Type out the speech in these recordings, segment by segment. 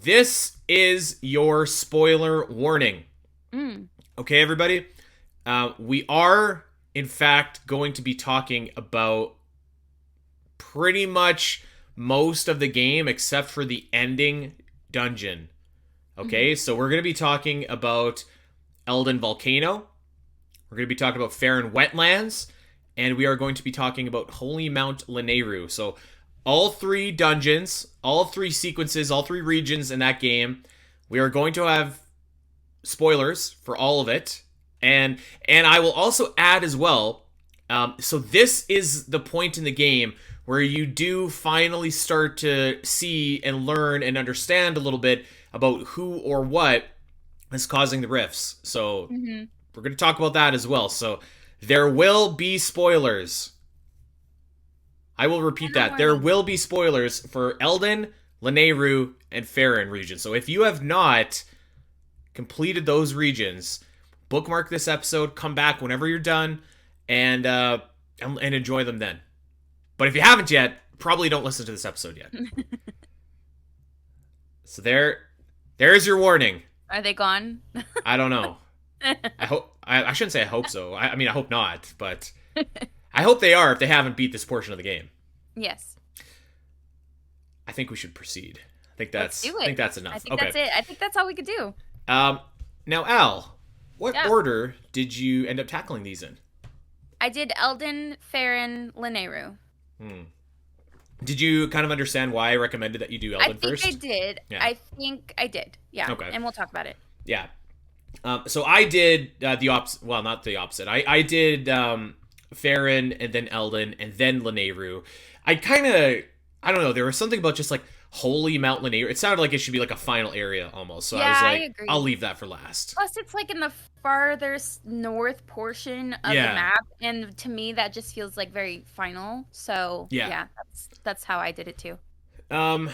this is your spoiler warning. Mm. Okay, everybody? We are, in fact, going to be talking about pretty much most of the game except for the ending dungeon. Mhm. Okay, so we're going to be talking about Eldin Volcano. We're going to be talking about Faron Wetlands. And we are going to be talking about Holy Mount Lanayru. So all three dungeons, all three sequences, all three regions in that game, we are going to have spoilers for all of it. And I will also add as well, so this is the point in the game where you do finally start to see and learn and understand a little bit about who or what is causing the rifts. So Mhm. we're going to talk about that as well. So there will be spoilers. I will repeat Final that. There warning. will be spoilers for Eldin, Lanayru, and Faron region. So if you have not completed those regions, bookmark this episode, come back whenever you're done, and enjoy them then. But if you haven't yet, probably don't listen to this episode yet. So there's your warning. Are they gone? I don't know. I shouldn't say I hope so. I mean I hope not, but I hope they are if they haven't beat this portion of the game. Yes. I think we should proceed. Let's do I it. think that's enough. I think Okay. that's it. I think that's all we could do. Now Al, what Yeah. order did you end up tackling these in? I did Eldin, Faron, Lanayru. Hmm. Did you kind of understand why I recommended that you do I Eldin think first? I did. Yeah. I think I did. Yeah. Okay. And we'll talk about it. Yeah. So I did the opposite. Well, not the opposite. I did Farron and then Eldin and then Lanayru. I don't know. There was something about just like Holy Mount Lanayru. It sounded like it should be like a final area almost. So I was Yeah, I like, agree. I'll leave that for last. Plus, it's like in the farthest north portion of Yeah. the map, and to me, that just feels like very final. So Yeah. that's how I did it too. Um.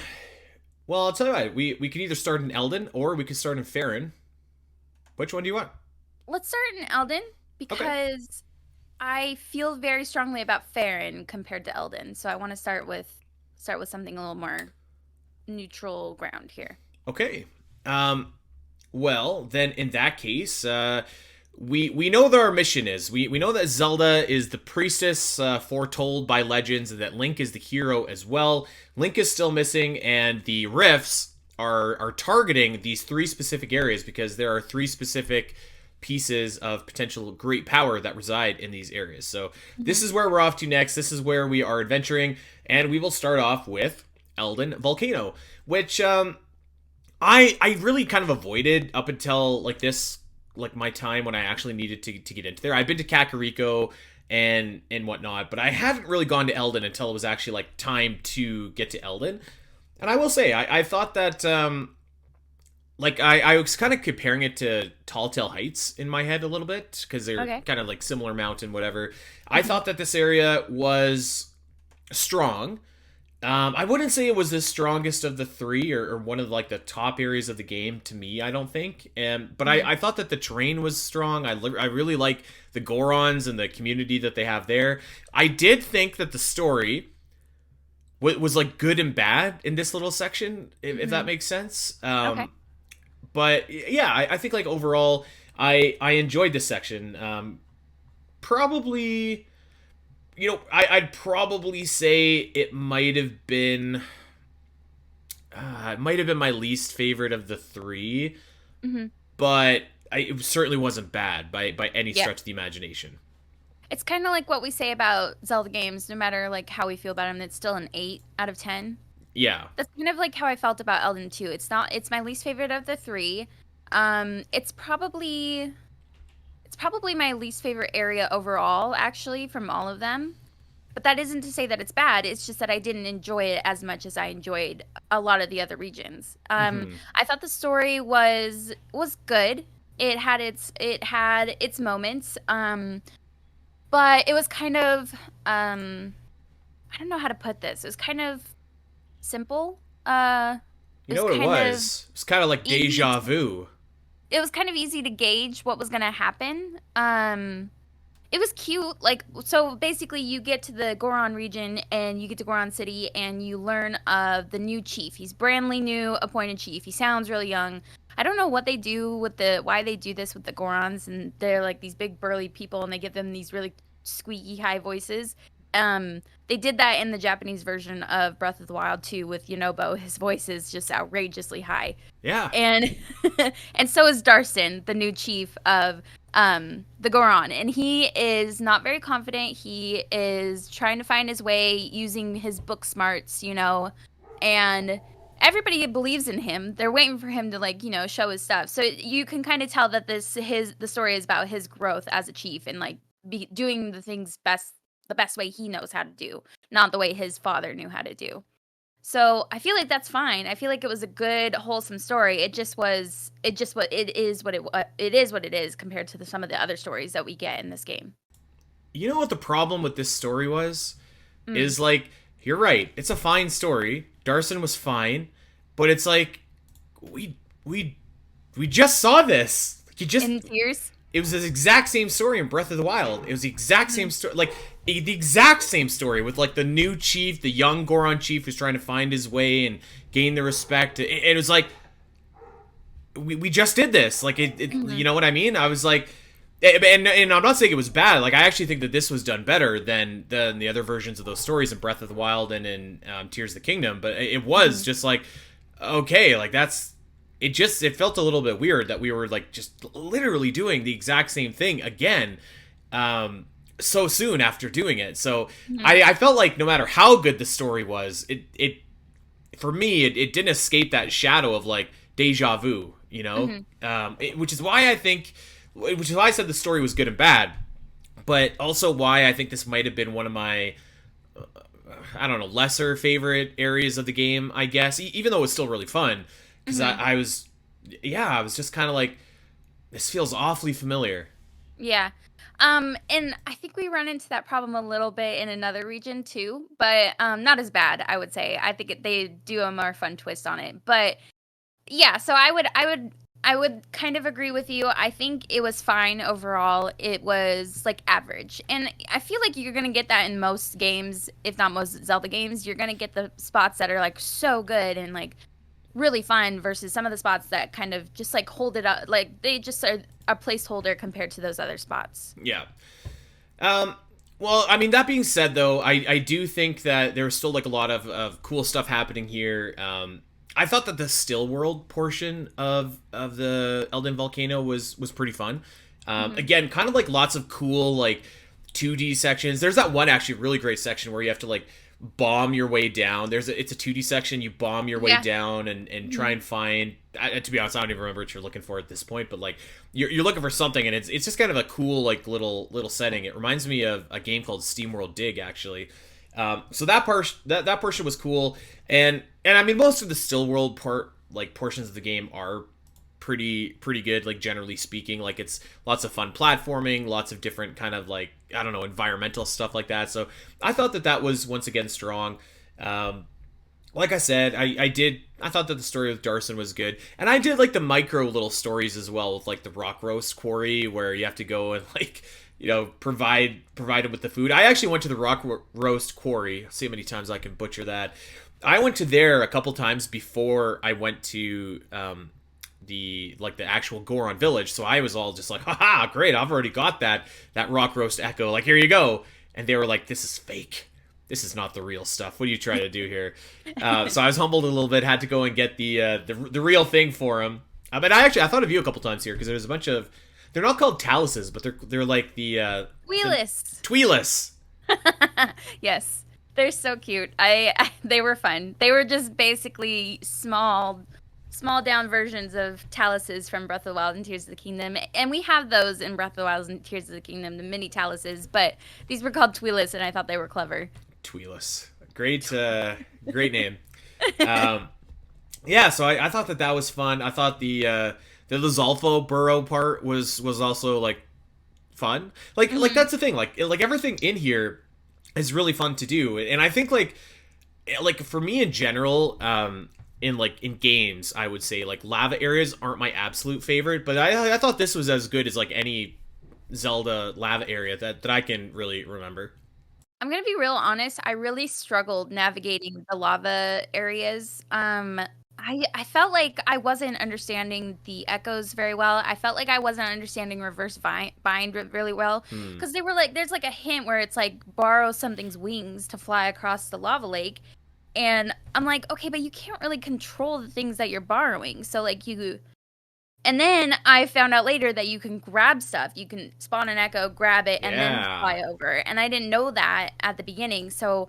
Well, I'll tell you what. We could either start in Eldin or we could start in Farron. Which one do you want? Let's start in Eldin because I feel very strongly about Faron compared to Eldin. So I want to start with something a little more neutral ground here. Okay. Well, then in that case, we know that our mission is. We know that Zelda is the priestess foretold by legends, and that Link is the hero as well. Link is still missing, and the rifts are targeting these three specific areas because there are three specific pieces of potential great power that reside in these areas. So this is where we're off to next. This is where we are adventuring, and we will start off with Eldin Volcano, which I really kind of avoided up until like my time when I actually needed to get into there. I've been to Kakariko and whatnot, but I haven't really gone to Eldin until it was actually like time to get to Eldin. And I will say, I thought that like I was kind of comparing it to Tall Tale Heights in my head a little bit because they're Okay. kind of like similar mountain, whatever. I thought that this area was strong. I wouldn't say it was the strongest of the three or one of like the top areas of the game to me. I don't think, but I thought that the terrain was strong. I really like the Gorons and the community that they have there. I did think that the story was like good and bad in this little section, if that makes sense. Okay. But yeah, I think like overall, I enjoyed this section. Probably, I'd probably say it might have been my least favorite of the three, Hmm. but it certainly wasn't bad by any Yeah. stretch of the imagination. It's kind of like what we say about Zelda games. No matter like how we feel about them, it's still an 8 out of 10. Yeah. That's kind of like how I felt about Elden 2. It's my least favorite of the three. It's probably my least favorite area overall, actually, from all of them. But that isn't to say that it's bad. It's just that I didn't enjoy it as much as I enjoyed a lot of the other regions. I thought the story was good. It had its moments. But it was kind of I don't know how to put this. It was kind of simple. You It know was what it kind of was? It's kind of like easy deja vu. it was kind of easy to gauge what was going to happen. It was cute. Like, so basically, you get to the Goron region and you get to Goron City and you learn of the new chief. He's brandly new appointed chief. He sounds really young. I don't know what they do with why they do this with the Gorons, and they're like these big burly people and they give them these really squeaky high voices. They did that in the Japanese version of Breath of the Wild too with Yonobo. His voice is just outrageously high. Yeah. And and so is Darson, the new chief of the Goron, and he is not very confident. He is trying to find his way using his book smarts, and everybody believes in him. They're waiting for him to show his stuff. So you can kind of tell that the story is about his growth as a chief and doing the things the best way he knows how to do, not the way his father knew how to do. So I feel like that's fine. I feel like it was a good, wholesome story. It is what it is compared to some of the other stories that we get in this game. You know what the problem with this story was? Is you're right. It's a fine story. Darson was fine, but it's we just saw this. In tears. It was the exact same story in Breath of the Wild. It was the exact same story, the exact same story with the new chief, the young Goron chief who's trying to find his way and gain the respect. It was we just did this. You know what I mean? I was and I'm not saying it was bad. I actually think that this was done better than the other versions of those stories in Breath of the Wild and in Tears of the Kingdom. But it was just okay, that's. It felt a little bit weird that we were just literally doing the exact same thing again, so soon after doing it. So I felt no matter how good the story was, it for me it didn't escape that shadow of deja vu, which is why I said the story was good and bad, but also why I think this might have been one of my I don't know, lesser favorite areas of the game, I guess, even though it was still really fun. Because I was just kind of this feels awfully familiar. Yeah. And I think we run into that problem a little bit in another region too, but not as bad, I would say. I think they do a more fun twist on it. But yeah, so I would kind of agree with you. I think it was fine overall. It was average. And I feel like you're going to get that in most games, if not most Zelda games. You're going to get the spots that are so good and really fun versus some of the spots that kind of just hold it up, they just are a placeholder compared to those other spots. Yeah. Well, I mean, that being said though, I do think that there's still a lot of cool stuff happening here. I thought that the still world portion of the Eldin Volcano was pretty fun. Again, kind of lots of cool 2D sections. There's that one actually really great section where you have to bomb your way down. It's a 2D section. You bomb your way down and try and find. To be honest, I don't even remember what you're looking for at this point. But you're looking for something, and it's just kind of a cool little setting. It reminds me of a game called SteamWorld Dig actually. So that portion was cool, and I mean most of the still world portions of the game are pretty good, generally speaking. It's lots of fun platforming, lots of different kind of I don't know, environmental stuff like that. So I thought that was once again strong. Like I said, I thought that the story with Darson was good, and I did the micro little stories as well with the rock roast quarry where you have to go and provide it with the food. I actually went to the rock roast quarry. See how many times I can butcher that. I went to there a couple times before I went to the actual Goron village, so I was all just haha, great, I've already got that rock roast echo, here you go. And they were this is fake, this is not the real stuff, what are you trying to do here? So I was humbled a little bit, had to go and get the real thing for him. But I thought of you a couple times here because there's a bunch of, they're not called taluses, but they're the Tweelus. Yes, they're so cute. They were fun. They were just basically small down versions of taluses from Breath of the Wild and Tears of the Kingdom. And we have those in Breath of the Wild and Tears of the Kingdom, the mini taluses, but these were called Tweelus, and I thought they were clever. Tweelus. Great name. Yeah, so I thought that was fun. I thought the Lizalfo burrow part was also fun. That's the thing. Everything in here is really fun to do. And I think for me in general, in games, I would say lava areas aren't my absolute favorite, but I thought this was as good as any Zelda lava area that I can really remember. I'm gonna be real honest. I really struggled navigating the lava areas. I felt like I wasn't understanding the echoes very well. I felt like I wasn't understanding bind really well Hmm. because they were like, there's like a hint where it's like borrow something's wings to fly across the lava lake, and I'm like, okay, but you can't really control the things that you're borrowing. So like you and then I found out later that you can grab stuff. You can spawn an echo, grab it, and then Yeah. fly over. And I didn't know that at the beginning. So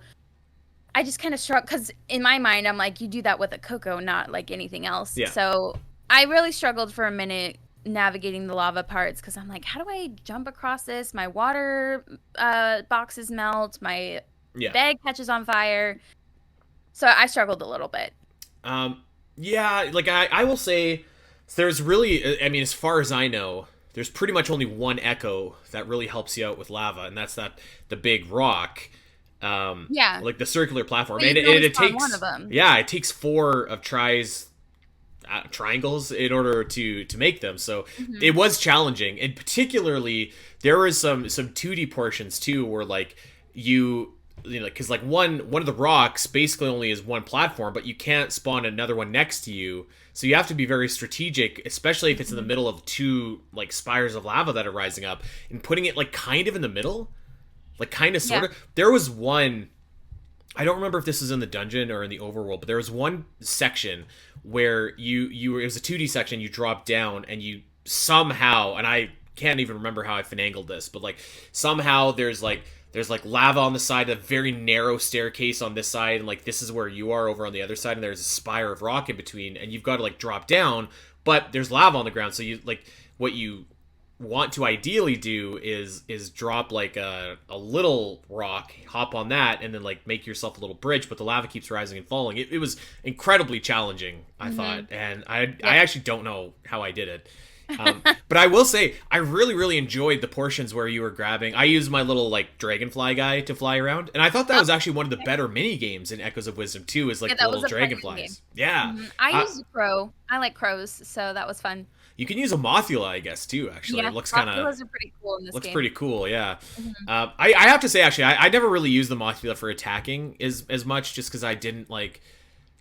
I just kind of struggled because in my mind, I'm like, you do that with a cocoa, not like anything else. Yeah. So I really struggled for a minute navigating the lava parts because I'm like, how do I jump across this? My water boxes melt, my Yeah. bed catches on fire. So I struggled a little bit. Um, yeah, like I will say there's really, I mean, as far as I know, there's pretty much only one echo that really helps you out with lava, and that's that the big rock, Yeah. like the circular platform, But you and can only it spawn one takes of them. yeah, it takes four of tries triangles in order to make them. So Hmm. it was challenging, and particularly there was some 2D portions too, where like you know, because like one of the rocks basically only is one platform, but you can't spawn another one next to you. So you have to be very strategic, especially if it's in the middle of two like spires of lava that are rising up, and putting it like kind of in the middle, like kind of sort Yeah. of. There was one, I don't remember if this is in the dungeon or in the overworld, but there was one section where you it was a 2D section. You drop down and you somehow, and I can't even remember how I finagled this, but like somehow there's like lava on the side, a very narrow staircase on this side, and like this is where you are over on the other side, and there's a spire of rock in between, and you've got to like drop down, but there's lava on the ground, so you like what you want to ideally do is drop like a little rock, hop on that, and then like make yourself a little bridge, but the lava keeps rising and falling. It was incredibly challenging, I thought, Hmm. and Yeah. I actually don't know how I did it. But I will say I really enjoyed the portions where you were grabbing. I used my little like dragonfly guy to fly around, and I thought that Oh, was actually one of the okay. better mini games in Echoes of Wisdom too. Is Yeah, like the that little was a fun mini game. dragonflies. Yeah, I uh, used a crow. I like crows, so that was fun. you can use a Mothula, I guess, too. Actually, Yeah, it Rocullas are pretty cool in this looks game. pretty cool. Yeah, Hmm. I have to say actually, I never really used the Mothula for attacking as much, just because I didn't like.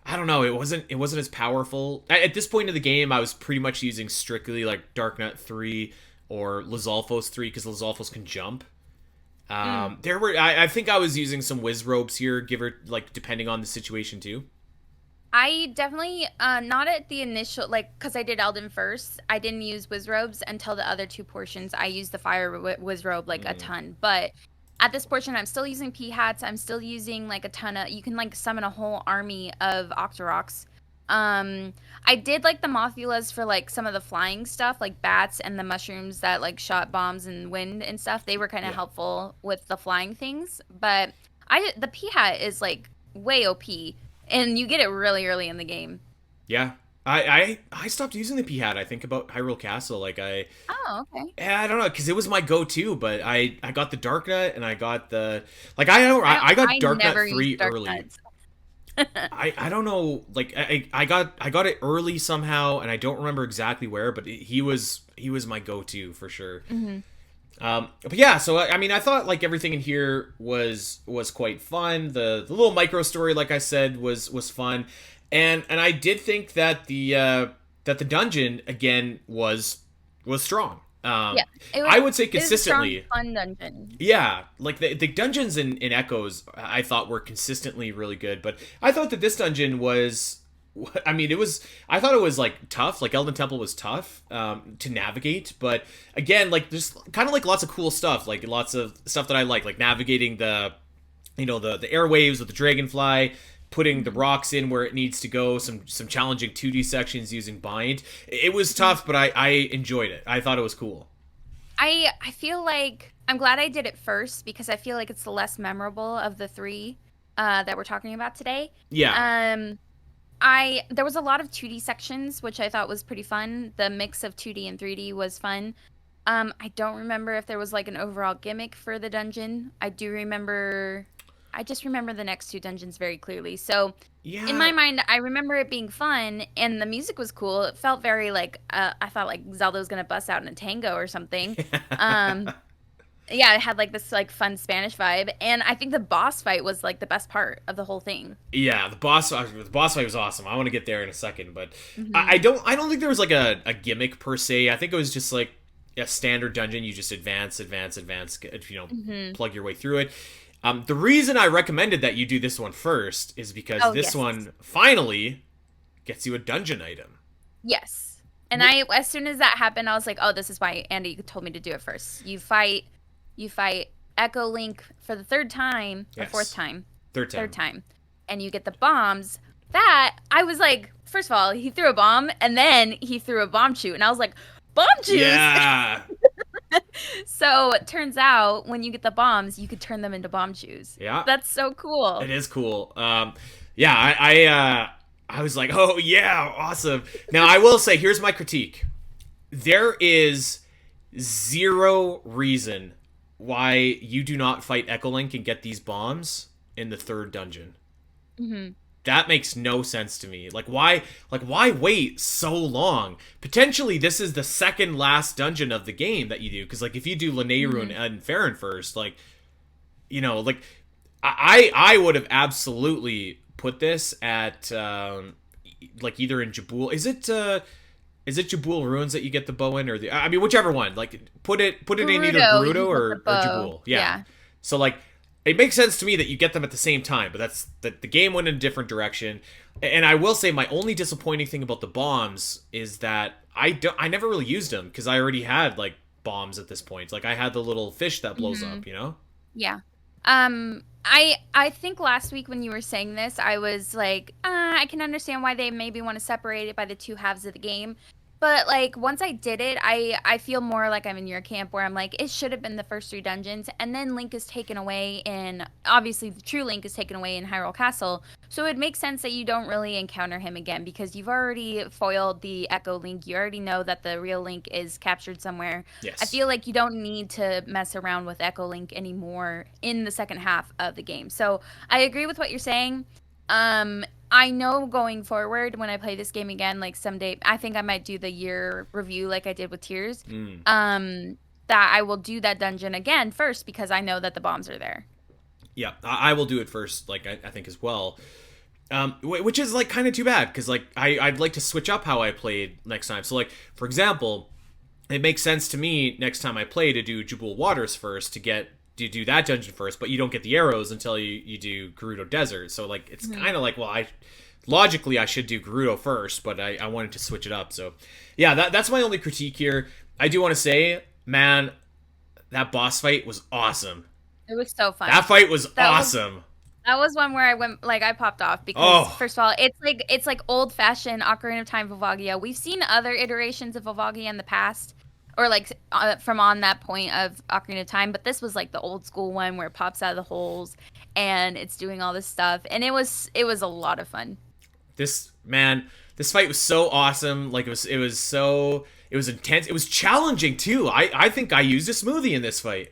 I don't know. It wasn't as powerful at this point in the game. I was pretty much using strictly like Dark Knight 3 or Lizalfos 3 because Lizalfos can jump. Mm. There were I think I was using some whiz robes here, give or like depending on the situation too. I definitely not at the initial like because I did Eldin first. I didn't use Wizrobes until the other two portions. I used the Fire Wizrobe like a Mm, ton, but at this portion, I'm still using P hats. I'm still using like a ton of. You can like summon a whole army of Octoroks. Um, I did like the Mothulas for like some of the flying stuff, like bats and the mushrooms that like shot bombs and wind and stuff. They were kind of yeah, helpful with the flying things, but the P hat is like way OP, and you get it really early in the game. yeah. I stopped using the P hat. I think about Hyrule Castle. Like Oh, okay. yeah, I don't know, because it was my go-to. But I got the Dark Nut and I got the like I don't I got I Dark Nut never use 3 dark early. nuts. I don't know, like I got it early somehow, and I don't remember exactly where, but he was my go-to for sure. Hmm. But yeah, so I mean, I thought like everything in here was quite fun. The little micro story, like I said, was fun, and I did think that the dungeon again was strong. Yeah, I would say it was a strong, consistently. fun dungeon. Yeah, like the dungeons in Echoes, I thought were consistently really good, but I thought that this dungeon was. I mean, it was. I thought it was like tough. Like Elden Temple was tough to navigate, but again, like there's kind of like lots of cool stuff, like lots of stuff that I like navigating the, you know, the airwaves with the dragonfly, putting the Mhm. rocks in where it needs to go. Some challenging 2D sections using bind. It was Mhm. tough, but I enjoyed it. I thought it was cool. I feel like I'm glad I did it first because I feel like it's the less memorable of the three that we're talking about today. Yeah, Um, I there was a lot of 2D sections which I thought was pretty fun. The mix of 2D and 3D was fun. I don't remember if there was like an overall gimmick for the dungeon. I just remember the next two dungeons very clearly. So In my Yeah. mind, I remember it being fun and the music was cool. It felt very like I thought like Zelda was gonna bust out in a tango or something. Um, yeah, it had like this like fun Spanish vibe, and I think the boss fight was like the best part of the whole thing. Yeah, the boss fight was awesome. I want to get there in a second, but Hmm. I don't think there was like a gimmick per se. I think it was just like a standard dungeon. You just advance, Hmm. plug your way through it. The reason I recommended that you do this one first is because Oh this yes, one finally gets you a dungeon item. yes. And Wh- I, as soon as that happened, I was like, oh, this is why Andy told me to do it first. You fight Echo Link for the third time or fourth Yes, time, third third time. time, and you get the bombs. That I was like, first of all, he threw a bomb, and then he threw a bomb shoot, and I was like, bomb juice. Yeah, So it turns out when you get the bombs, you could turn them into bomb shoes. yeah, That's so it cool. is cool. Yeah, I was like, oh yeah, awesome. Now I will say, here's my critique. There is zero reason why you do not fight Echolink and get these bombs in the third dungeon. Hmm. That makes no sense to me. Like why wait so long? Potentially this is the second last dungeon of the game that you do, cuz like if you do Lanayru Hmm. and Faron first, like like I would have absolutely put this at like either in Jabul. Is it Jabul Ruins that you get the bow in, or the? I mean, whichever one. Like, put it in either Gerudo, Gerudo you get the or bow. Jabul. Yeah. Yeah. So like, it makes sense to me that you get them at the same time, but that's that the game went in a different direction. And I will say, my only disappointing thing about the bombs is that I never really used them because I already had like bombs at this point. Like I had the little fish that blows Hmm. up. You know? Yeah. I think last week when you were saying this, I was like, I can understand why they maybe want to separate it by the two halves of the game. But like once I did it, I feel more like I'm in your camp where I'm like, it should have been the first three dungeons, and then Link is taken away in obviously the true Link is taken away in Hyrule Castle. So it makes sense that you don't really encounter him again because you've already foiled the Echo Link. You already know that the real Link is captured somewhere. I Yes. feel like you don't need to mess around with Echo Link anymore in the second half of the game. So I agree with what you're saying. I know going forward when I play this game again, like someday, I think I might do the year review like I did with Tears. Mm. That I will do that dungeon again first because I know that the bombs are there. Yeah, I will do it first. Like I think as well. Which is like kind of too bad because like I'd like to switch up how I played next time. So like for example, it makes sense to me next time I play to do Jubal Waters first to do that dungeon first, but you don't get the arrows until you do Gerudo Desert. So like it's Hmm. kind of like, well, I logically I should do Gerudo first, but I wanted to switch it up. So yeah, that's my only critique here. I do want to say, man, that boss fight was awesome. It was so That fun. fight was That was awesome. that was one where I went like I popped off because Oh, first of all, it's like old fashioned Ocarina of Time Volvagia. We've seen other iterations of Volvagia in the past, or like from on that point of Ocarina of Time, but this was like the old school one where it pops out of the holes and it's doing all this stuff, and it was a lot of fun. this man, this fight was so awesome. Like it was intense. It was challenging too. I think I used a smoothie in this fight.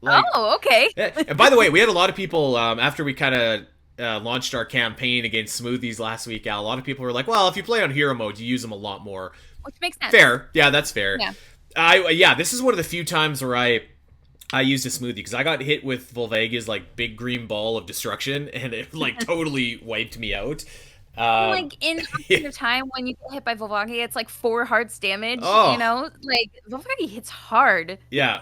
Like, Oh, okay. yeah. And by the way, we had a lot of people after we kind of launched our campaign against smoothies last week. Al, a lot of people were like, "Well, if you play on hero mode, you use them a lot more." Which makes sense. Fair, yeah, that's fair. Yeah. Yeah, this is one of the few times where I used a smoothie because I got hit with Volvagia's like big green ball of destruction, and it like totally wiped me out. Um, Like in Ocarina of Time, when you get hit by Volvagia, it's like 4 hearts damage. You oh, know, like Volvagia hits hard. yeah.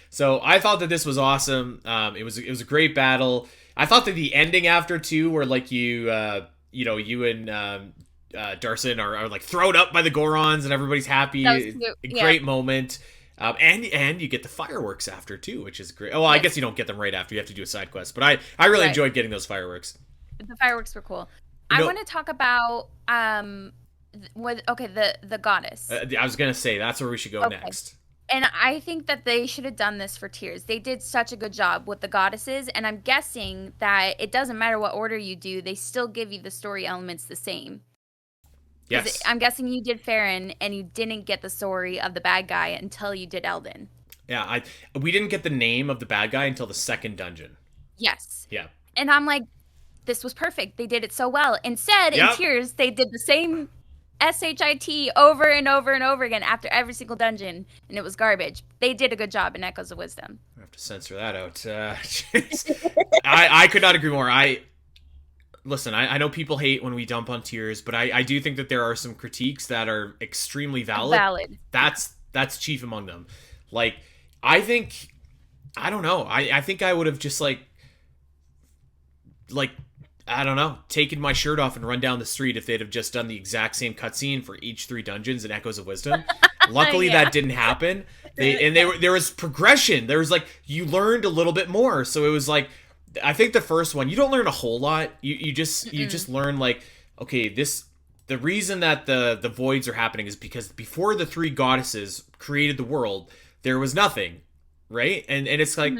So I thought that this was awesome. It was a great battle. I thought that the ending after two, where like you and Darson are like thrown up by the Gorons and everybody's That was happy. cute. A Yeah. great moment. And you get the fireworks after too, which is great. Oh, well, I guess Yes. you don't get them right after. You have to do a side quest. But I really Right. enjoyed getting those fireworks. The fireworks were cool. I No, want to talk about with okay the goddess. I was gonna say that's where we should go Okay. next. And I think that they should have done this for Tears. They did such a good job with the goddesses, and I'm guessing that it doesn't matter what order you do, they still give you the story elements the same. Because Yes. I'm guessing you did Farron, and you didn't get the story of the bad guy until you did Eldin. Yeah. We didn't get the name of the bad guy until the second dungeon. Yes. Yeah. And I'm like, this was perfect. They did it so well. Instead, in Yep. Tears, they did the same SHIT over and over and over again after every single dungeon, and it was garbage. They did a good job in Echoes of Wisdom. I have to censor that out. I could not agree more. Listen. I know people hate when we dump on Tears, but I do think that there are some critiques that are extremely valid. Valid. That's chief among them. Like, I think, I don't know. I think I would have just like I don't know, taken my shirt off and run down the street if they'd have just done the exact same cutscene for each 3 dungeons in Echoes of Wisdom. Luckily, Yeah. that didn't happen. There was progression. There was like, you learned a little bit more. So it was like, I think the first one, you don't learn a whole lot. You just learn like, okay, the reason that the voids are happening is because before the 3 goddesses created the world, there was nothing, right? And it's like,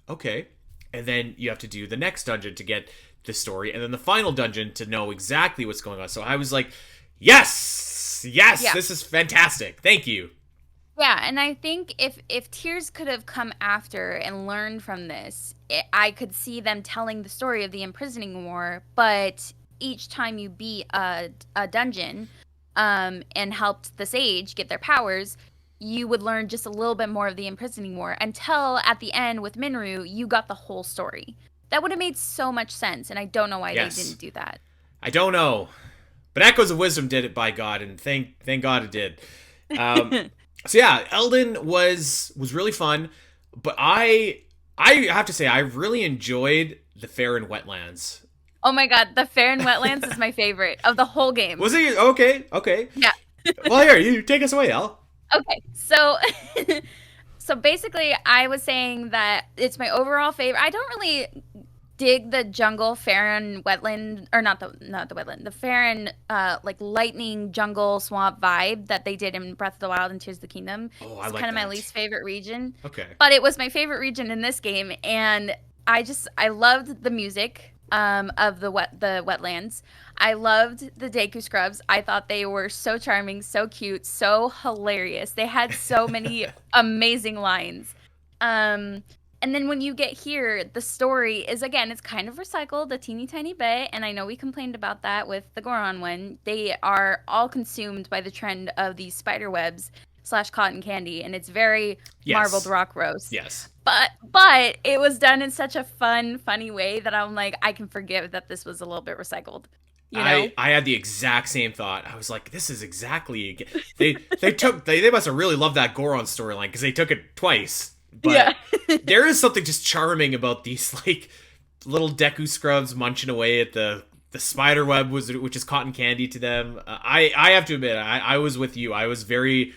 okay, and then you have to do the next dungeon to get the story, and then the final dungeon to know exactly what's going on. So I was like, yes, yeah. This is fantastic. Thank you. Yeah, and I think if Tears could have come after and learned from this, I could see them telling the story of the imprisoning war. But each time you beat a dungeon, and helped the sage get their powers, you would learn just a little bit more of the imprisoning war until at the end with Minru, you got the whole story. That would have made so much sense, and I don't know why they didn't do that. I don't know, but Echoes of Wisdom did it, by God, and thank God it did. So yeah, Eldin was really fun, but I have to say I really enjoyed the Faron Wetlands. Oh my God, the Faron Wetlands is my favorite of the whole game. Was it? Okay. Yeah. Well, here, you take us away, El. Okay, so so basically, I was saying that it's my overall favorite. I don't really dig the jungle Faron wetland, or not the wetland, the Faron like lightning jungle swamp vibe that they did in Breath of the Wild and Tears of the Kingdom. Oh, I It's like kind of my that. least favorite region. Okay. But it was my favorite region in this game, and I loved the music of the wetlands. I loved the Deku Scrubs. I thought they were so charming, so cute, so hilarious. They had so many amazing lines. And then when you get here, the story is, again, it's kind of recycled a teeny tiny bit, and I know we complained about that with the Goron one. They are all consumed by the trend of these spider webs / cotton candy, and it's very marbled rock roast. Yes. But it was done in such a funny way that I'm like, I can forgive that this was a little bit recycled. You know? I had the exact same thought. I was like, this is exactly they must have really loved that Goron storyline because they took it twice. But there is something just charming about these like little Deku Scrubs munching away at the spider web, which is cotton candy to them. I have to admit, I was with you. I was very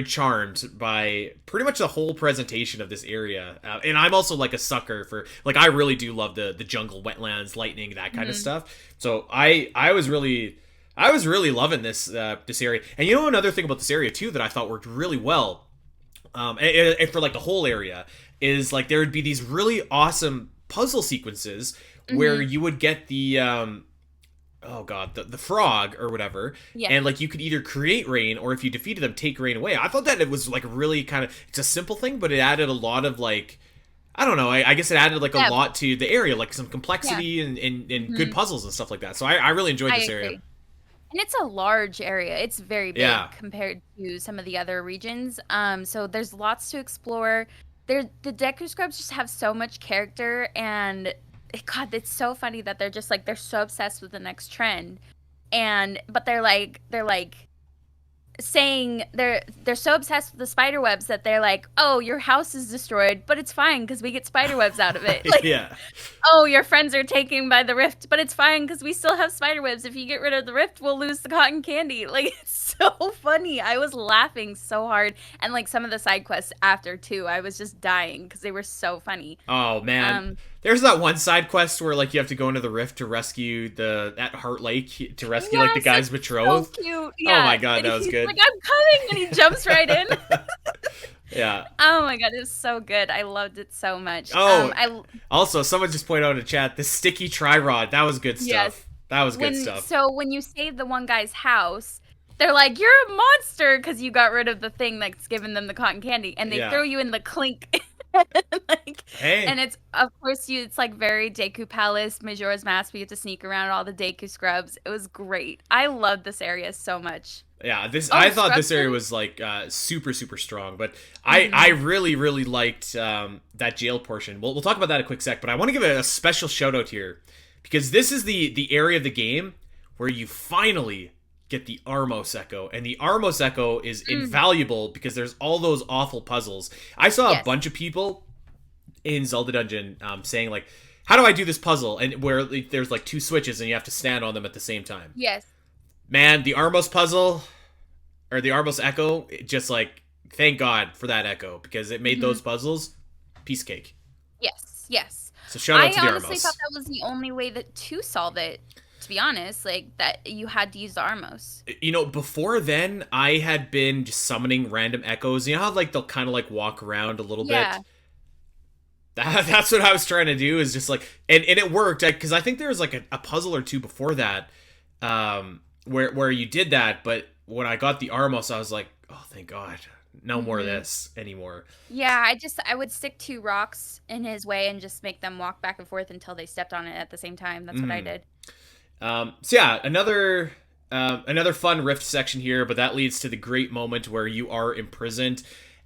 charmed by pretty much the whole presentation of this area, and I'm also like a sucker for, like, I really do love the jungle, wetlands, lightning, that kind of stuff. So I was really loving this area. And you know, another thing about this area too that I thought worked really well, and for like the whole area, is like there would be these really awesome puzzle sequences where you would get the the frog or whatever, and like you could either create rain, or if you defeated them, take rain away. I thought that it was like really kind of, it's a simple thing, but it added a lot of, like, I don't know, I guess it added like a lot to the area, like some complexity and good puzzles and stuff like that. So I really enjoyed this area. And it's a large area. It's very big compared to some of the other regions. So there's lots to explore. The Deku Scrubs just have so much character, and God, it's so funny that they're just like, they're so obsessed with the next trend, but they're saying they're so obsessed with the spider webs that they're like, oh, your house is destroyed, but it's fine because we get spider webs out of it. Like, oh, your friends are taken by the rift, but it's fine because we still have spider webs. If you get rid of the rift, we'll lose the cotton candy. Like, it's so funny. I was laughing so hard, and like some of the side quests after too, I was just dying because they were so funny. Oh man. There's that one side quest where like you have to go into the rift to rescue at Heart Lake to rescue like the guy's betrothed. So cute. Yeah. Oh my God, that was good. Like, I'm coming, and he jumps right in. Yeah. Oh my God, it was so good. I loved it so much. Oh, also, someone just pointed out in chat, the sticky tri-rod. That was good stuff. Yes. That was good stuff. So when you save the one guy's house, they're like, you're a monster because you got rid of the thing that's giving them the cotton candy, and they throw you in the clink. Like, Hey, and it's of course it's like very Deku Palace, Majora's Mask. We get to sneak around all the Deku scrubs. It was great. I loved this area so much. yeah, this Oh, I thought this area Scrubton? was like super super strong, but I Hmm. really really liked that jail portion. We'll talk about that in a quick sec, but I want to give a special shout out here because this is the area of the game where you finally get the Armos Echo, and the Armos Echo is Mm. invaluable because there's all those awful puzzles. I saw a Yes. bunch of people in Zelda Dungeon saying like, "How do I do this puzzle?" And where like, there's like two switches and you have to stand on them at the same time. Yes. Man, the Armos puzzle or the Armos Echo, it just like thank God for that Echo because it made Hmm. those puzzles piece cake. Yes. Yes. So shout out I to the honestly thought Armos. that was the only way that to solve it. To be honest, like that you had to use the Armos. You know, before then, I had been just summoning random echoes. You know how like they'll kind of like walk around a little bit. Yeah. That's what I was trying to do. Is just like, and it worked because I think there was like a puzzle or two before that, where you did that. But when I got the Armos, I was like, oh, thank God, no more of Hmm. this anymore. Yeah, I would stick two rocks in his way and just make them walk back and forth until they stepped on it at the same time. That's what I Mm. did. So yeah, another fun rift section here, but that leads to the great moment where you are imprisoned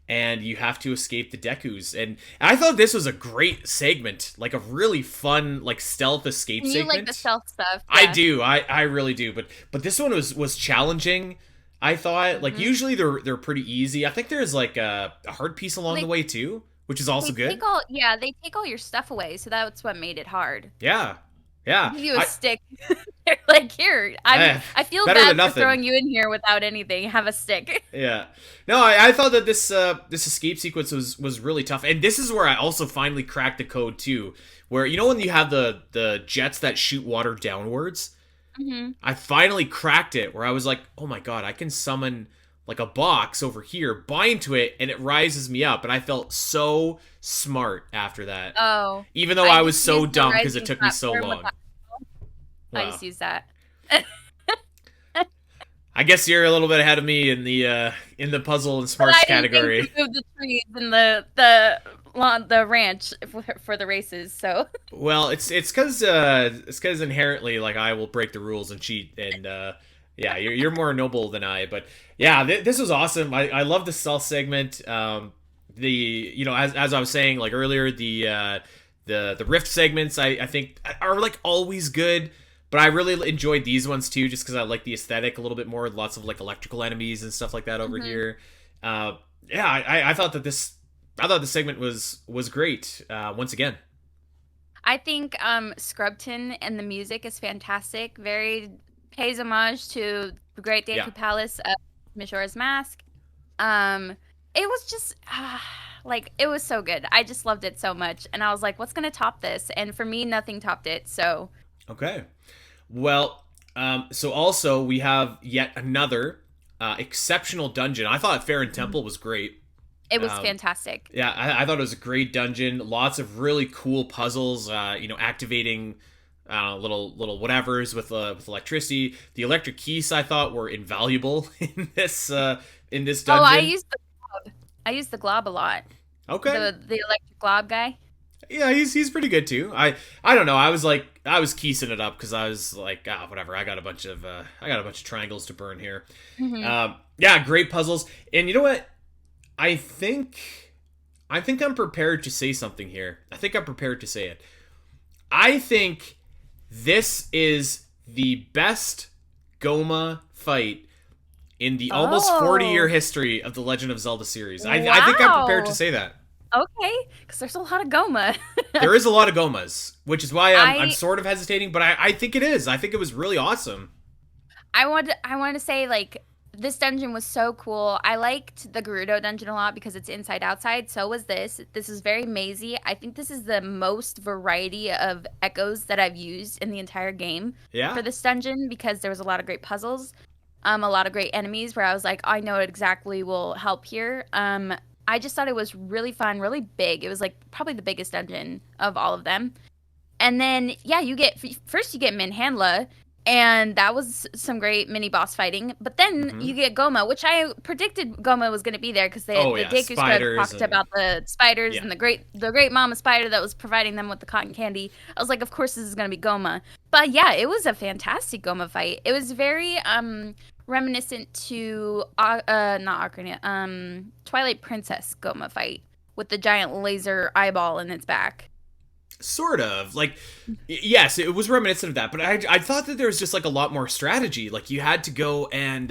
and you have to escape the Dekus. And I thought this was a great segment, like a really fun like stealth escape And you like the segment. stealth stuff, I yeah. do, I really do, but this one was challenging. I thought like Hmm. usually they're pretty easy. I think there's like a hard piece along the They way too, which is also they good. take all yeah, they take all your stuff away, so that's what made it hard. Yeah, They yeah. give you a I stick. They're like, here, eh, I feel better than bad for nothing. throwing you in here without anything. Have a stick. Yeah. No, I thought that this escape sequence was really tough. And this is where I also finally cracked the code too. Where you know when you have the jets that shoot water downwards? Hmm. I finally cracked it where I was like, "Oh my god, I can summon like a box over here, bind to it and it rises me up." And I felt so smart after that. Oh, Even though I I was just so used the dumb because it rising took me so platform with long. I Wow. just use that. I guess you're a little bit ahead of me in the puzzle and But smarts I didn't think to category. move the trees and the ranch for the races. So Well, it's because inherently like I will break the rules and cheat and yeah, you're more noble than I. But yeah, this was awesome. I love the stealth segment. The you know as I was saying like earlier the rift segments I think are like always good. But I really enjoyed these ones too, just because I like the aesthetic a little bit more. Lots of like electrical enemies and stuff like that over hmm. here. Yeah, I thought that I thought the segment was great. Once again. I think Scrubton and the music is fantastic. Very pays homage to the Great Yeah. Deku Palace of Majora's Mask. Um, it was just like it was so good. I just loved it so much, and I was like, "What's gonna top this?" And for me, nothing topped it. So Okay. Well, so also we have yet another exceptional dungeon. I thought Faron mhm, Temple was great. it was Um, fantastic. yeah, I thought it was a great dungeon. Lots of really cool puzzles. You know, activating little whatevers with electricity. The electric keys I thought were invaluable in this Oh, dungeon. I used the glob a lot. Okay. The electric glob guy. Yeah, he's pretty good too. I don't know. I was keysing it up because I was like, ah, whatever. I got a bunch of triangles to burn here. Hmm. Yeah, great puzzles. And you know what? I think I'm prepared to say something here. I think I'm prepared to say it. I think this is the best Goma fight in the almost 40-year Oh, history of the Legend of Zelda series. I think I'm prepared to wow. say that. Okay, because there's a lot of Goma. There is a lot of Gomas, which is why I'm I sort of hesitating, but I think it is. I think it was really awesome. I want to say like this dungeon was so cool. I liked the Gerudo dungeon a lot because it's inside outside. So was this. This is very mazy. I think this is the most variety of echoes that I've used in the entire game Yeah. for this dungeon because there was a lot of great puzzles, a lot of great enemies where I was like, I know it exactly will help here. I just thought it was really fun, really big. It was like probably the biggest dungeon of all of them. And then yeah, you get first you get Manhandla, And that was some great mini boss fighting. But then Hmm. you get Goma, which I predicted Goma was going to be there because Oh the yeah, Deku Scrubs spiders talked and about the spiders yeah. and the great mama spider that was providing them with the cotton candy. I was like, of course this is going to be Goma. But yeah, it was a fantastic Goma fight. It was very reminiscent to not Ocarina, Twilight Princess Goma fight with the giant laser eyeball in its back. Sort of like, yes, it was reminiscent of that, but I thought that there was just like a lot more strategy. Like you had to go and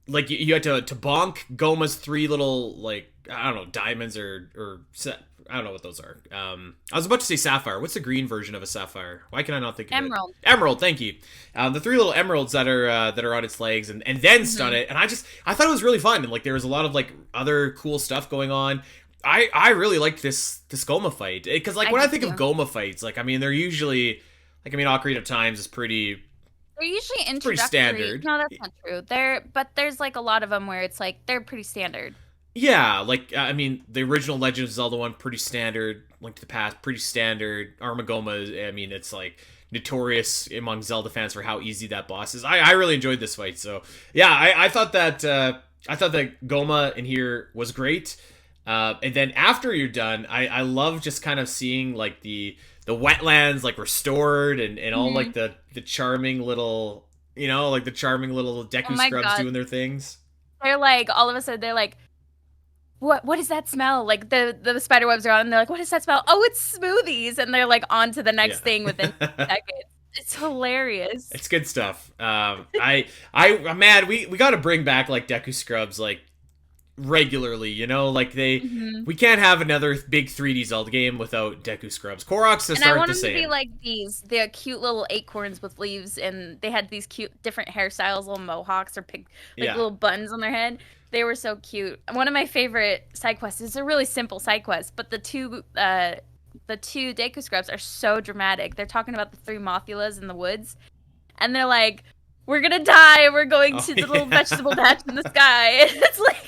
like you had to bonk Goma's three little, like, I don't know, diamonds I don't know what those are. I was about to say sapphire. What's the green version of a sapphire? Why can I not think of it? Emerald. Emerald. Thank you. The three little emeralds that are on its legs, and then stun Mhm. it. And I thought it was really fun, and like there was a lot of like other cool stuff going on. I really liked this Goma fight because like I when I did think of too. Goma fights, like I mean they're usually like, I mean Ocarina of Times is They're usually pretty introductory. standard. No, that's not true. But there's like a lot of them where it's like they're pretty standard. Yeah, like I mean, the original Legend of Zelda one, pretty standard. Link to the Past, pretty standard. Armagoma, I mean, it's like notorious among Zelda fans for how easy that boss is. I really enjoyed this fight, so yeah, I thought that Goma in here was great. And then after you're done, I love just kind of seeing like the wetlands like restored and all Hmm. like the charming little, like the charming little Oh Deku my Scrubs God. doing their things. They're like all of a sudden they're like, what is that smell? Like the spider webs are on and they're like, what is that smell? Oh, it's smoothies. And they're like on to the Yeah. next thing within seconds. It's hilarious. It's good stuff. I'm mad. We got to bring back like Deku Scrubs like regularly. Like Hmm. we can't have another big 3D Zelda game without Deku Scrubs. Koroks just And I aren't want the them to be same. like the cute little acorns with leaves, and they had these cute different hairstyles, little mohawks or like Yeah. little buns on their head. They were so cute. One of my favorite side quests is a really simple side quest, but the two Deku Scrubs are so dramatic. They're talking about the three Mothulas in the woods, and they're like, "We're gonna die. We're going Oh to the little vegetable yeah. patch in the sky." And it's like,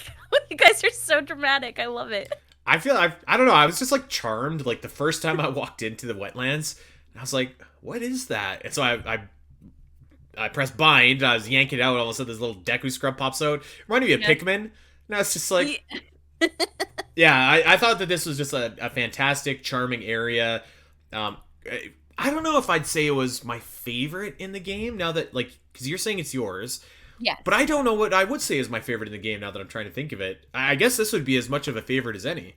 you guys are so dramatic. I love it. I don't know. I was just like charmed like the first time I walked into the wetlands. And I was like, what is that? And so I pressed bind. I was yanking it out. All of a sudden, this little Deku Scrub pops out. Reminded me of Yeah. Pikmin. Now it's just like, Ye- yeah, I thought that this was just a fantastic, charming area. Um, I don't know if I'd say it was my favorite in the game now that, like, because you're saying it's yours, Yes. but I don't know what I would say is my favorite in the game now that I'm trying to think of it. I guess this would be as much of a favorite as any.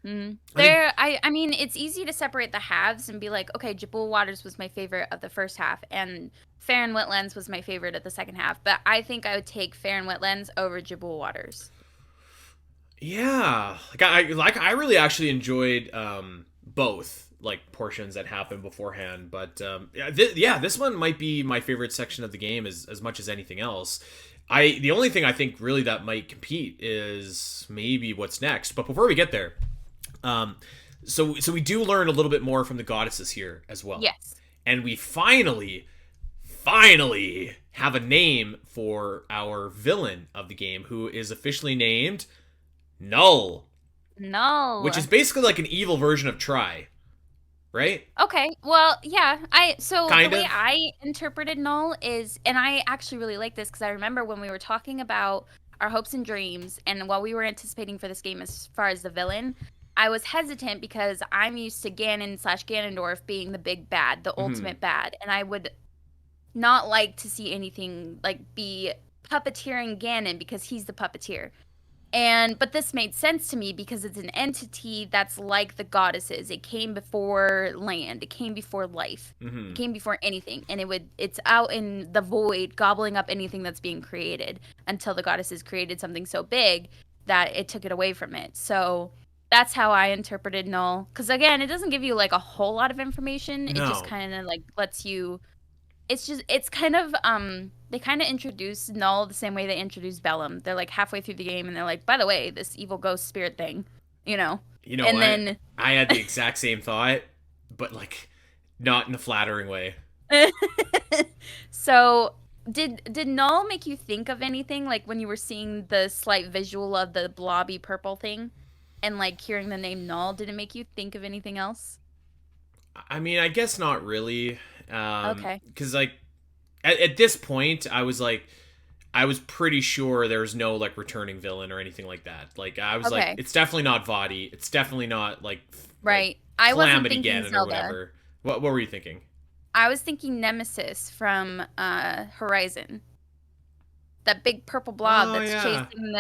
Hmm. I think, I mean, it's easy to separate the halves and be like, okay, Jabul Waters was my favorite of the first half, and Faron Wetlands was my favorite of the second half. But I think I would take Faron Wetlands over Jabul Waters. yeah, I really actually enjoyed both like portions that happened beforehand, but yeah, this one might be my favorite section of the game as much as anything else. The only thing I think really that might compete is maybe what's next. But before we get there, um, so we do learn a little bit more from the goddesses here as well, Yes. and we finally have a name for our villain of the game, who is officially named Null, which No. is basically like an evil version of Try, right? Okay. Well, yeah. So the Kind way of. I interpreted Null is, and I actually really like this because I remember when we were talking about our hopes and dreams, and while we were anticipating for this game as far as the villain, I was hesitant because I'm used to Ganon/Ganondorf being the big bad, the Hmm. ultimate bad, and I would not like to see anything like be puppeteering Ganon because he's the puppeteer. But this made sense to me because it's an entity that's like the goddesses. It came before land. It came before life. It Hmm. came before anything. And it's out in the void gobbling up anything that's being created until the goddesses created something so big that it took it away from it. So that's how I interpreted Null. Because again, it doesn't give you like a whole lot of information. It just No. kind of like lets you, it's kind of they kind of introduce Null the same way they introduced Bellum. They're like halfway through the game and they're like, by the way, this evil ghost spirit thing, you know. You know And what? then I had the exact same thought, but like not in a flattering way. so did Null make you think of anything like when you were seeing the slight visual of the blobby purple thing and like hearing the name Null, did it make you think of anything else? I mean, I guess not really. Okay. Because like at this point, I was pretty sure there was no like returning villain or anything like that. Like I was like, Okay. it's definitely not Vadi. It's definitely not like Right. I wasn't Calamity thinking Ganon or Zelda. whatever. What were you thinking? I was thinking Nemesis from Horizon. That big purple blob Oh that's yeah, chasing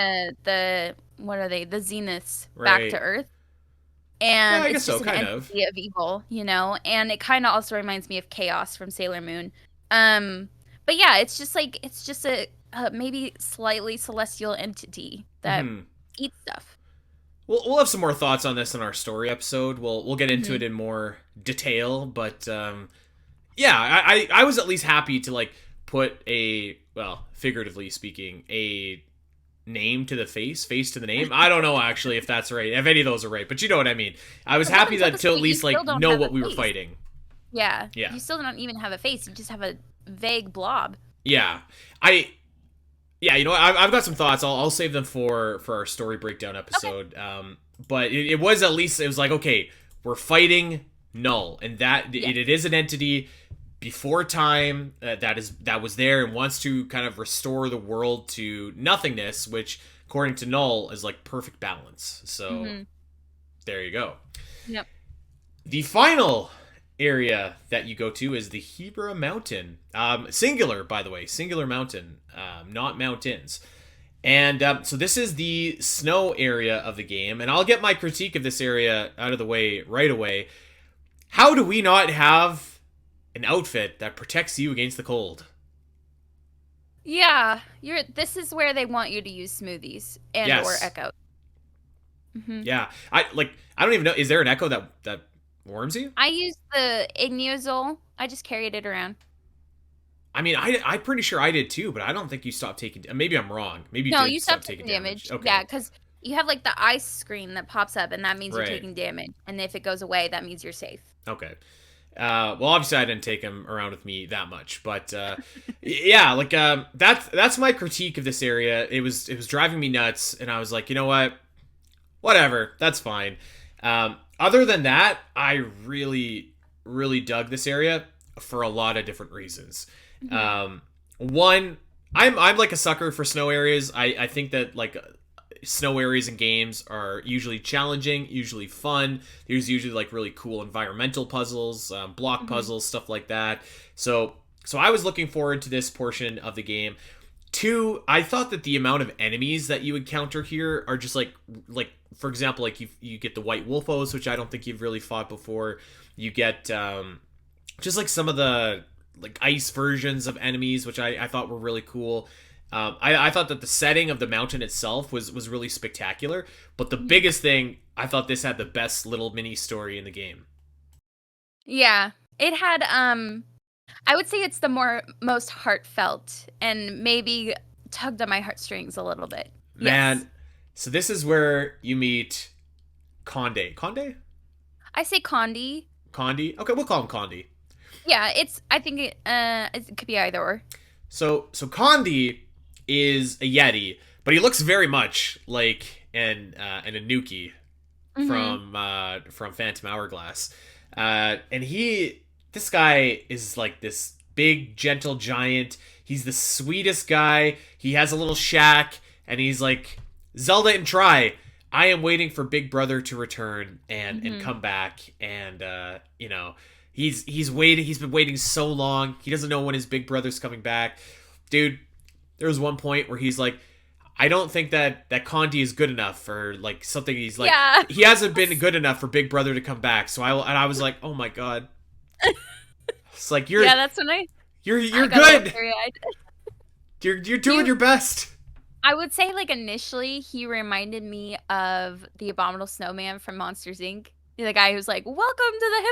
the what are they? The Zeniths back to right. Earth. Yeah, And I it's guess so, just an kind of. entity of evil, you know? And it kind of also reminds me of Chaos from Sailor Moon. Um, but yeah, it's just a maybe slightly celestial entity that Hmm. eats stuff. We'll have some more thoughts on this in our story episode. We'll get into Hmm. it in more detail, but yeah, I was at least happy to like put a, well, figuratively speaking, a name to the face to the name. I don't know actually if that's right, if any of those are right, but you know what I mean. I was Well, up happy until that this to at point, you least still like don't know have a what we were face. fighting. Yeah, Yeah, you still don't even have a face. You just have a vague blob. yeah. I Yeah, you know what? I've got some thoughts. I'll save them for our story breakdown Okay. episode. But it was at least, it was like, okay, we're fighting Null, and that Yeah. it is an entity before time that was there and wants to kind of restore the world to nothingness, which according to Null is like perfect balance. So Hmm. there you go. Yep. The final area that you go to is the Hebra Mountain. Singular, by the way, singular mountain, not mountains. And so this is the snow area of the game, and I'll get my critique of this area out of the way right away. How do we not have an outfit that protects you against the cold? Yeah, you're. This is where they want you to use smoothies and or Yes. echo. Hmm. Yeah. I don't even know. Is there an echo that warms you? I used the Ignuzol. I just carried it around. I mean, I'm pretty sure I did too, but I don't think you stopped taking. Maybe I'm wrong. Maybe you No, did you stop stopped taking taking damage. damage. Yeah, Okay. because you have like the ice screen that pops up, and that means you're Right. taking damage. And if it goes away, that means you're safe. Okay. Well, obviously I didn't take him around with me that much, but yeah, like that's my critique of this area. It was driving me nuts, and I was like, you know what, whatever, that's fine. Other than that, I really dug this area for a lot of different reasons. Hmm. One, I'm like a sucker for snow areas. I think that like snow areas in games are usually challenging, usually fun. There's usually like really cool environmental puzzles, block Hmm. puzzles, stuff like that. So I was looking forward to this portion of the game. Two, I thought that the amount of enemies that you encounter here are just like for example, like you get the white wolfos, which I don't think you've really fought before. You get just like some of the like ice versions of enemies, which I thought were really cool. I thought that the setting of the mountain itself was really spectacular, but the Hmm. biggest thing, I thought this had the best little mini story in the game. Yeah, it had. I would say it's the most heartfelt and maybe tugged on my heartstrings a little bit. Yes, Man, so this is where you meet Conde. Conde? I say Condi. Condi? Okay, we'll call him Condi. Yeah, it's. I think it could be either or. So Condi is a Yeti, but he looks very much like an Anuki Hmm. from Phantom Hourglass. And this guy is like this big, gentle giant. He's the sweetest guy. He has a little shack, and he's like, Zelda and Try. I am waiting for Big Brother to return and Hmm. come back, and he's waiting. He's been waiting so long. He doesn't know when his big brother's coming back, dude. There was one point where he's like, I don't think that Condi is good enough for like something. He's like, Yeah. he hasn't been good enough for Big Brother to come back. I was like, oh my god, it's like Yeah, that's when I you're got a little good. teary-eyed. You're He doing your best. I would say like initially he reminded me of the Abominable Snowman from Monsters Inc. The guy who's like, "Welcome to the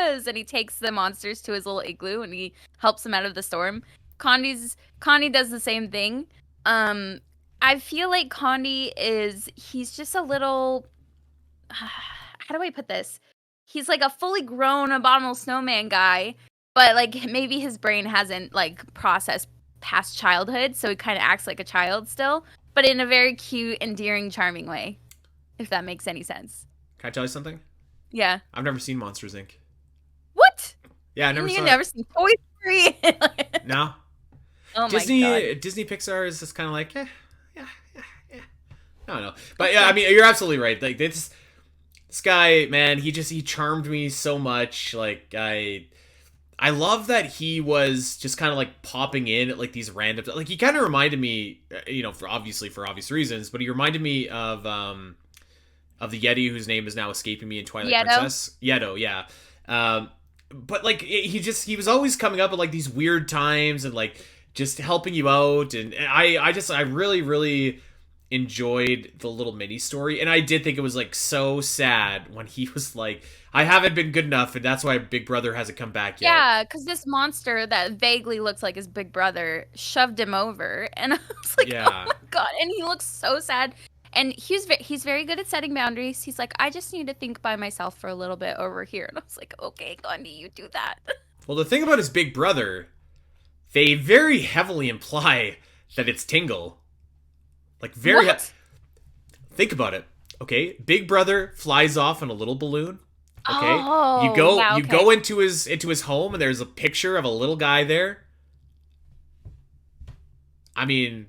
Himalayas," and he takes the monsters to his little igloo and he helps them out of the storm. Condi does the same thing. Um, I feel like he's just a little. How do I put this? He's like a fully grown Abominable Snowman guy, but like maybe his brain hasn't like processed past childhood, so he kind of acts like a child still, but in a very cute, endearing, charming way, if that makes any sense. Can I tell you something? Yeah. I've never seen Monsters Inc. What? Yeah, I never You saw it. never seen Toy Story? No, Oh my Disney god. Disney Pixar is just kind of like, yeah, yeah. I don't know, but yeah, I mean, you're absolutely right. Like this guy, man, he charmed me so much. Like I love that he was just kind of like popping in at like these random, like he kind of reminded me, for obvious reasons, but he reminded me of the Yeti whose name is now escaping me in Twilight Yeto. Princess. Yeto, yeah. But like he was always coming up at like these weird times and like just helping you out, and I really really enjoyed the little mini story, and I did think it was like so sad when he was like, I haven't been good enough, and that's why Big Brother hasn't come back yet. Yeah, because this monster that vaguely looks like his big brother shoved him over, and I was like, oh Yeah. my god! And he looks so sad. And he's very good at setting boundaries. He's like, I just need to think by myself for a little bit over here, and I was like, okay, Gandhi, you do that. Well, the thing about his big brother, they very heavily imply that it's Tingle. Like very. What? Think about it. Okay, Big Brother flies off in a little balloon. Okay, Oh, you go yeah, you okay. go into his home, and there's a picture of a little guy there. I mean,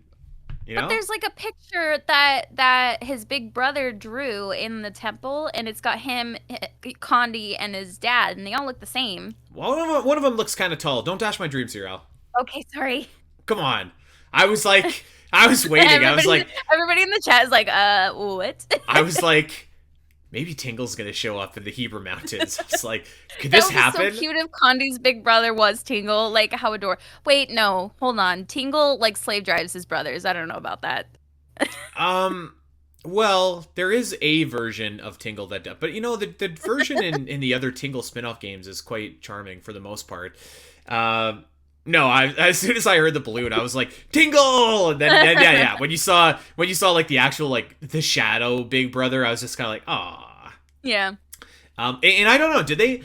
But there's like a picture that his big brother drew in the temple, and it's got him, Condi, and his dad, and they all look the same. one of them looks kind of tall. Don't dash my dreams here, Al. Okay, sorry. Come on. I was like, I was waiting. I was like, everybody in the chat is like, what? I was like, maybe Tingle's gonna show up in the Hebrew Mountains. I was like, could this happen? That would be so cute if Condi's big brother was Tingle. Like, how adorable. Wait, no, hold on. Tingle, like, slave drives his brothers. I don't know about that. Well, there is a version of Tingle that does, but the version in the other Tingle spin-off games is quite charming for the most part. No, as soon as I heard the balloon, I was like, Tingle! And then yeah. When you saw like the actual like the shadow Big Brother, I was just kind of like, ah. Yeah. And I don't know, did they?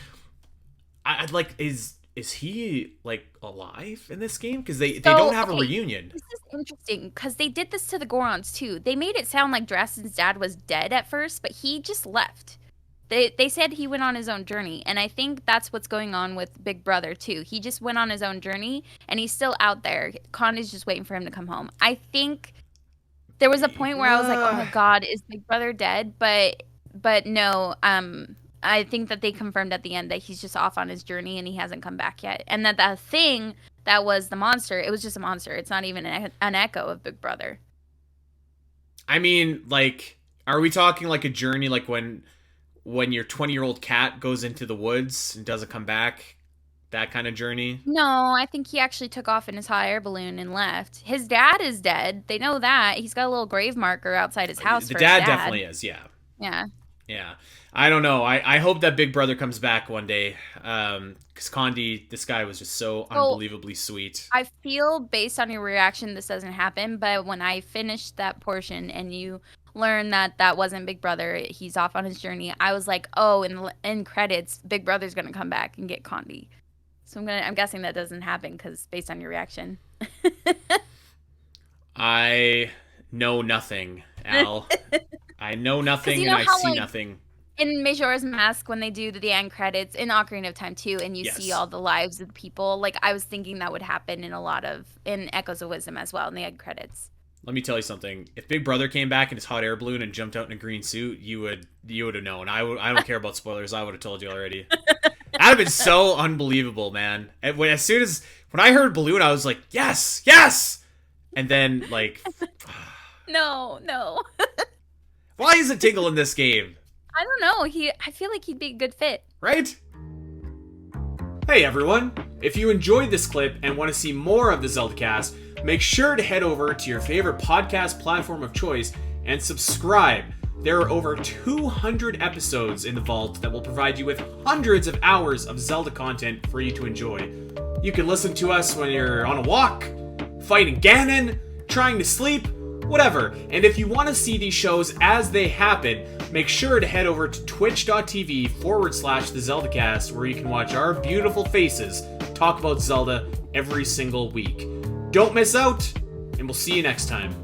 I like is he like alive in this game? Because they don't have a reunion. This is interesting because they did this to the Gorons too. They made it sound like Drastin's dad was dead at first, but he just left. They said he went on his own journey, and I think that's what's going on with Big Brother too. He just went on his own journey, and he's still out there. Condi's just waiting for him to come home. I think there was a point where I was like, "Oh my God, is Big Brother dead?" But no. I think that they confirmed at the end that he's just off on his journey and he hasn't come back yet, and that the thing that was the monster, it was just a monster. It's not even an echo of Big Brother. I mean, like, are we talking like a journey, like when your 20-year-old cat goes into the woods and doesn't come back, that kind of journey? No, I think he actually took off in his hot air balloon and left. His dad is dead. They know that. He's got a little grave marker outside his house. The for dad his dad definitely is, yeah. Yeah. I don't know. I hope that Big Brother comes back one day. Because Condi, this guy was just so unbelievably sweet. I feel based on your reaction, this doesn't happen. But when I finished that portion and you learn that wasn't Big Brother, he's off on his journey, I was like, oh, in the end credits, Big Brother's gonna come back and get Condi. So I'm guessing that doesn't happen because based on your reaction. I know nothing, Al. I know nothing and I see nothing. In Majora's Mask, when they do the end credits, in Ocarina of Time too, and you see all the lives of the people, like I was thinking that would happen in Echoes of Wisdom as well in the end credits. Let me tell you something. If Big Brother came back in his hot air balloon and jumped out in a green suit, you would have known. I don't care about spoilers. I would have told you already. That'd have been so unbelievable, man. And when I heard balloon, I was like, yes. And then like, no. Why isn't Tingle in this game? I don't know. I feel like he'd be a good fit. Right? Hey everyone! If you enjoyed this clip and want to see more of the Zelda Cast, make sure to head over to your favorite podcast platform of choice and subscribe. There are over 200 episodes in the vault that will provide you with hundreds of hours of Zelda content for you to enjoy. You can listen to us when you're on a walk, fighting Ganon, trying to sleep, whatever. And if you want to see these shows as they happen, make sure to head over to twitch.tv/the Zelda Cast, where you can watch our beautiful faces talk about Zelda every single week. Don't miss out, and we'll see you next time.